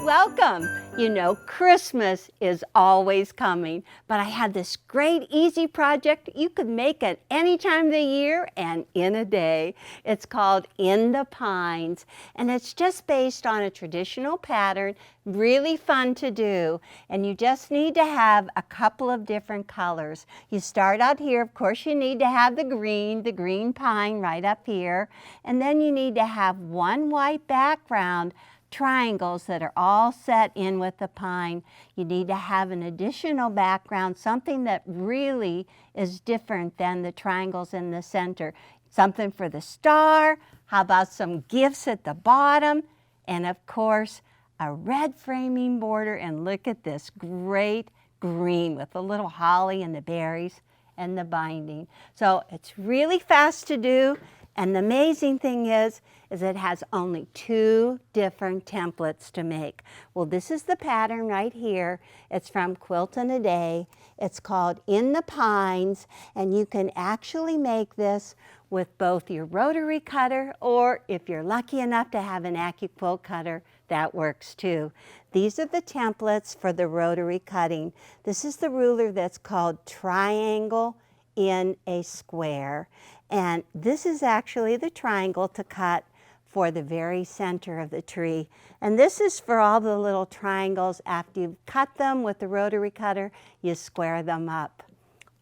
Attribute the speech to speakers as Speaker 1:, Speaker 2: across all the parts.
Speaker 1: Welcome! You know, Christmas is always coming, but I have this great easy project you could make at any time of the year and in a day. It's called In the Pines, and it's just based on a traditional pattern, really fun to do. And you just need to have a couple of different colors. You start out here, of course you need to have the green pine right up here, and then you need to have one white background, triangles that are all set in with the pine. You need to have an additional background, something that really is different than the triangles in the center. Something for the star, how about some gifts at the bottom, and of course a red framing border. And look at this great green with the little holly and the berries and the binding. So it's really fast to do. And the amazing thing is it has only 2 different templates to make. Well, this is the pattern right here. It's from Quilt in a Day. It's called In the Pines, and you can actually make this with both your rotary cutter, or if you're lucky enough to have an Accuquilt cutter, that works too. These are the templates for the rotary cutting. This is the ruler that's called Triangle in a Square. And this is actually the triangle to cut for the very center of the tree. And this is for all the little triangles. After you've cut them with the rotary cutter, you square them up.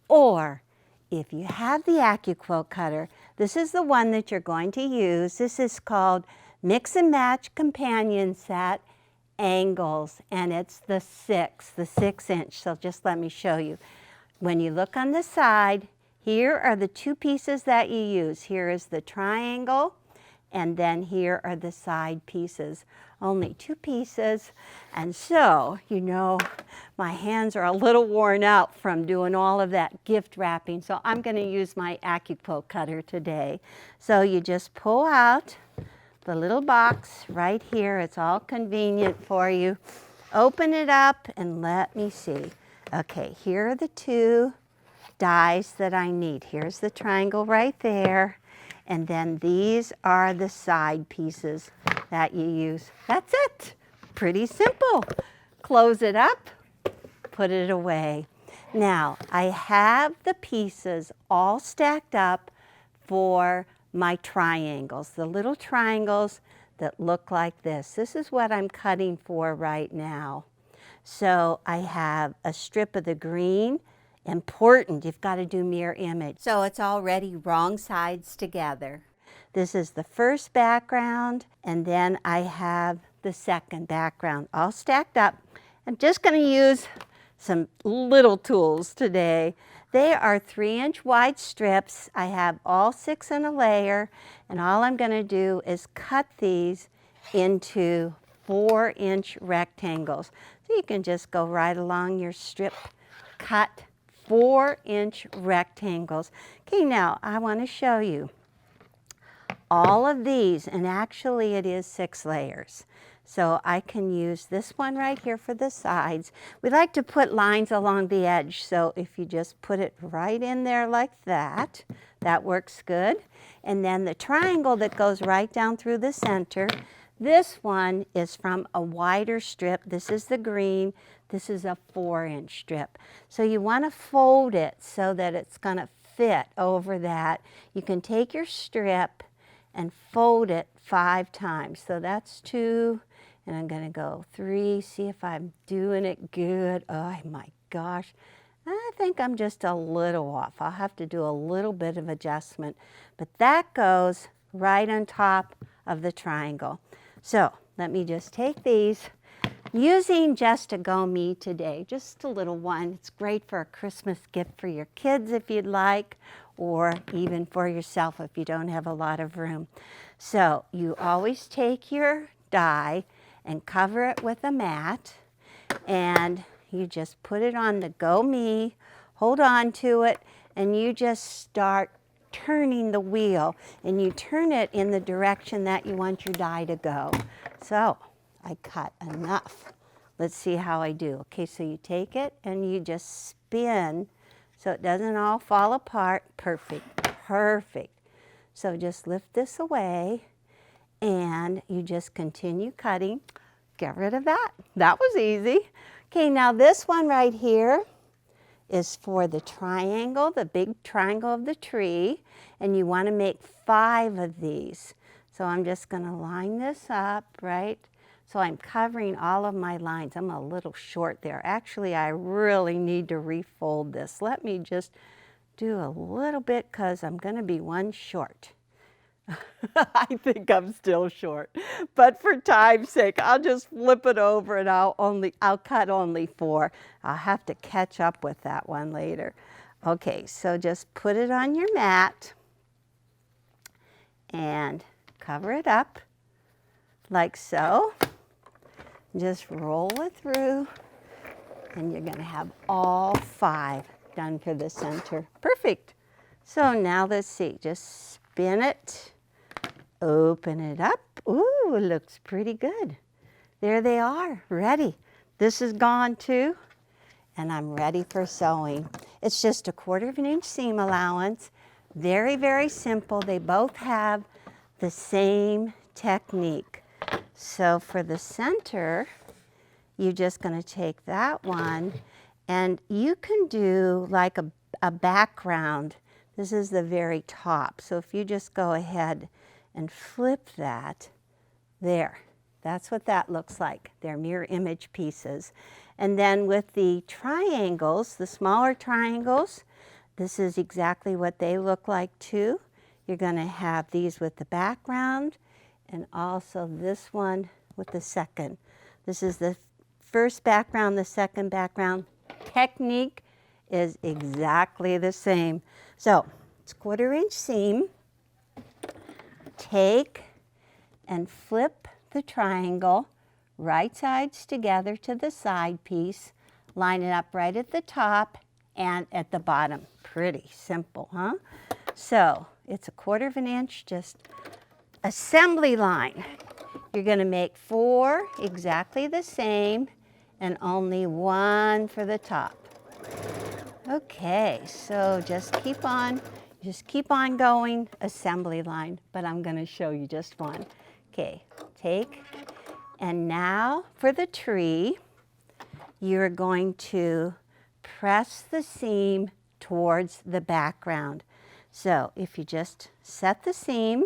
Speaker 1: Or if you have the Accuquilt cutter, this is the one that you're going to use. This is called Mix and Match Companion Set Angles, and it's the 6 inch. So just let me show you. When you look on the side, here are the 2 pieces that you use. Here is the triangle, and then here are the side pieces. Only 2 pieces. And so, you know, my hands are a little worn out from doing all of that gift wrapping, so I'm going to use my Accuquilt cutter today. So you just pull out the little box right here. It's all convenient for you. Open it up and let me see. Okay, here are the 2 dies that I need. Here's the triangle right there, and then these are the side pieces that you use. That's it. Pretty simple. Close it up, put it away. Now, I have the pieces all stacked up for my triangles, the little triangles that look like this. This is what I'm cutting for right now. So I have a strip of the green. Important, you've got to do mirror image. So it's already wrong sides together. This is the first background, and then I have the second background all stacked up. I'm just going to use some little tools today. They are 3-inch wide strips. I have all 6 in a layer, and all I'm going to do is cut these into 4-inch rectangles. So you can just go right along your strip, cut 4-inch rectangles. Okay, now I want to show you all of these, and actually it is 6 layers. So I can use this one right here for the sides. We like to put lines along the edge, so if you just put it right in there like that, that works good. And then the triangle that goes right down through the center, this one is from a wider strip. This is the green. This is a 4-inch strip. So you want to fold it so that it's going to fit over that. You can take your strip and fold it 5 times. So that's 2, and I'm going to go 3. See if I'm doing it good. Oh my gosh. I think I'm just a little off. I'll have to do a little bit of adjustment. But that goes right on top of the triangle. So let me just take these. Using just a Go Me today, just a little one. It's great for a Christmas gift for your kids if you'd like, or even for yourself if you don't have a lot of room. So you always take your die and cover it with a mat, and you just put it on the Go Me, hold on to it, and you just start turning the wheel, and you turn it in the direction that you want your die to go. So I cut enough. Let's see how I do. Okay, so you take it and you just spin so it doesn't all fall apart. Perfect, perfect. So just lift this away and you just continue cutting. get rid of that. That was easy. Okay, now this one right here is for the triangle, the big triangle of the tree, and you want to make 5 of these. So I'm just going to line this up, right? So I'm covering all of my lines. I'm a little short there. Actually, I really need to refold this. Let me just do a little bit because I'm going to be one short. I think I'm still short, but for time's sake, I'll just flip it over and I'll cut only 4. I'll have to catch up with that one later. Okay, so just put it on your mat and cover it up like so. Just roll it through and you're going to have all 5 done for the center. Perfect. So now let's see, just spin it. Open it up. Ooh, it looks pretty good. There they are, ready. This is gone too, and I'm ready for sewing. It's just a 1/4 inch seam allowance. Very, very simple. They both have the same technique. So for the center, you're just going to take that one, and you can do like a background. This is the very top. So if you just go ahead and flip that, there. That's what that looks like. They're mirror image pieces. And then with the triangles, the smaller triangles, this is exactly what they look like too. You're going to have these with the background and also this one with the second. This is the first background, the second background. Technique is exactly the same. So it's 1/4 inch seam. Take and flip the triangle right sides together to the side piece. Line it up right at the top and at the bottom. Pretty simple, huh? So it's a 1/4 inch, just assembly line. You're going to make 4 exactly the same and only 1 for the top. Okay, so just keep on going, assembly line, but I'm going to show you just one. Okay, take, and now for the tree, you're going to press the seam towards the background. So if you just set the seam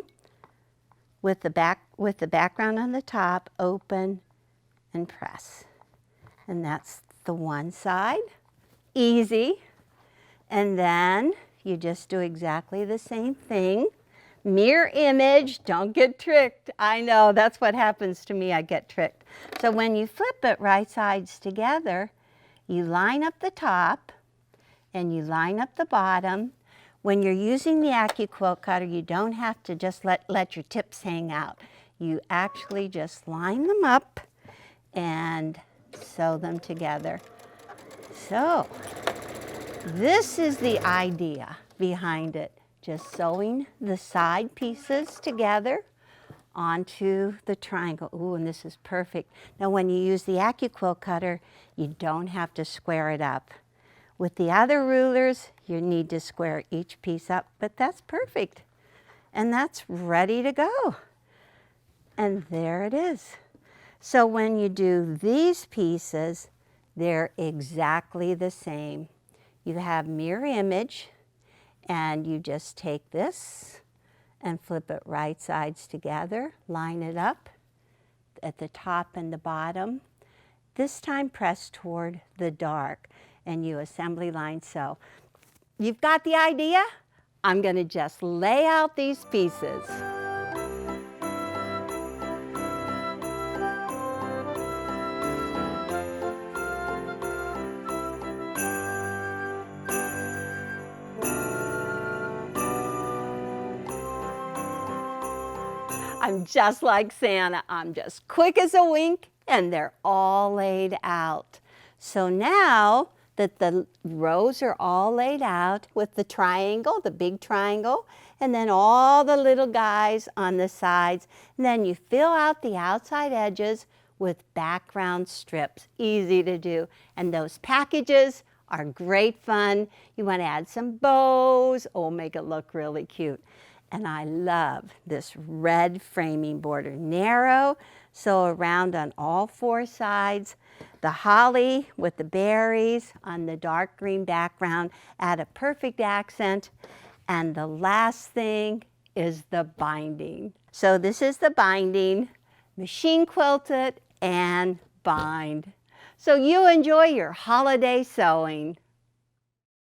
Speaker 1: with the background on the top, open and press. And that's the one side. Easy. And then you just do exactly the same thing. Mirror image, don't get tricked. I know, that's what happens to me, I get tricked. So when you flip it right sides together, you line up the top and you line up the bottom. When you're using the Accuquilt cutter, you don't have to just let your tips hang out. You actually just line them up and sew them together. So this is the idea behind it. Just sewing the side pieces together onto the triangle. Ooh, and this is perfect. Now when you use the Accuquilt cutter, you don't have to square it up. With the other rulers, you need to square each piece up, but that's perfect. And that's ready to go. And there it is. So when you do these pieces, they're exactly the same. You have mirror image, and you just take this and flip it right sides together, line it up at the top and the bottom. This time press toward the dark, and you assembly line sew. You've got the idea? I'm going to just lay out these pieces. I'm just like Santa. I'm just quick as a wink, and they're all laid out. So now that the rows are all laid out with the triangle, the big triangle, and then all the little guys on the sides, and then you fill out the outside edges with background strips. Easy to do. And those packages are great fun. You want to add some bows. Oh, make it look really cute. And I love this red framing border, narrow, so around on all four sides. The holly with the berries on the dark green background add a perfect accent. And the last thing is the binding. So this is the binding, machine quilted and bind. So you enjoy your holiday sewing.